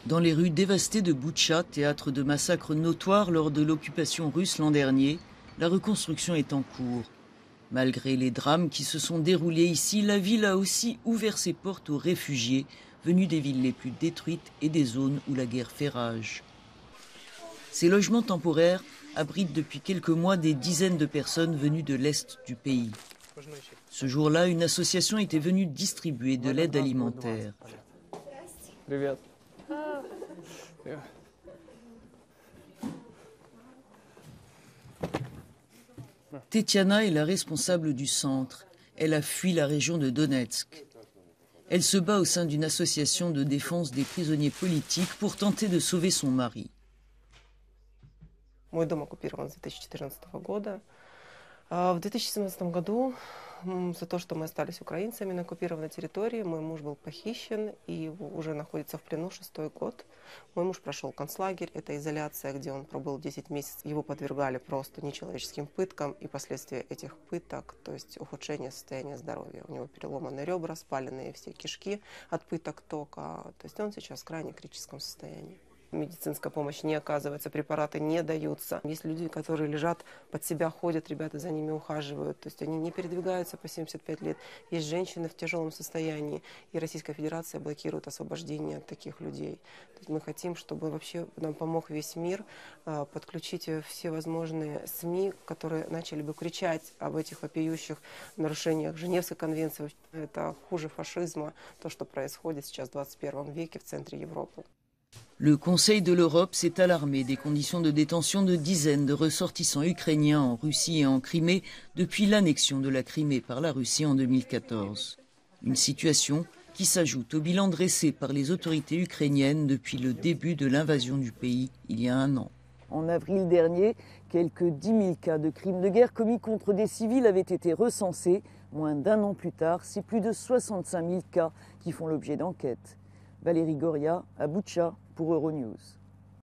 Dans les rues dévastées de Boutcha, théâtre de massacres notoires lors de l'occupation russe l'an dernier, la reconstruction est en cours. Malgré les drames qui se sont déroulés ici, la ville a aussi ouvert ses portes aux réfugiés venus des villes les plus détruites et des zones où la guerre fait rage. Ces logements temporaires abritent depuis quelques mois des dizaines de personnes venues de l'est du pays. Ce jour-là, une association était venue distribuer de l'aide alimentaire. Tetiana est la responsable du centre. Elle a fui la région de Donetsk. Elle se bat au sein d'une association de défense des prisonniers politiques pour tenter de sauver son mari. Мой дом оккупирован с 2014 года. В 2017 году за то, что мы остались украинцами на оккупированной территории, мой муж был похищен и уже находится в плену 6-й год. Мой муж прошел концлагерь, это изоляция, где он пробыл 10 месяцев. Его подвергали просто нечеловеческим пыткам, и последствия этих пыток, то есть ухудшение состояния здоровья. У него переломаны ребра, спаленные все кишки от пыток тока. То есть он сейчас в крайне критическом состоянии. Медицинская помощь не оказывается, препараты не даются. Есть люди, которые лежат, под себя ходят, ребята за ними ухаживают. То есть они не передвигаются по 75 лет. Есть женщины в тяжелом состоянии. И Российская Федерация блокирует освобождение таких людей. То есть мы хотим, чтобы вообще нам помог весь мир подключить все возможные СМИ, которые начали бы кричать об этих вопиющих нарушениях Женевской конвенции. Это хуже фашизма, то, что происходит сейчас в 21 веке в центре Европы. Le Conseil de l'Europe s'est alarmé des conditions de détention de dizaines de ressortissants ukrainiens en Russie et en Crimée depuis l'annexion de la Crimée par la Russie en 2014. Une situation qui s'ajoute au bilan dressé par les autorités ukrainiennes depuis le début de l'invasion du pays il y a un an. En avril dernier, quelques 10 000 cas de crimes de guerre commis contre des civils avaient été recensés. Moins d'un an plus tard, c'est plus de 65 000 cas qui font l'objet d'enquêtes. Valérie Goria à Boutcha pour Euronews.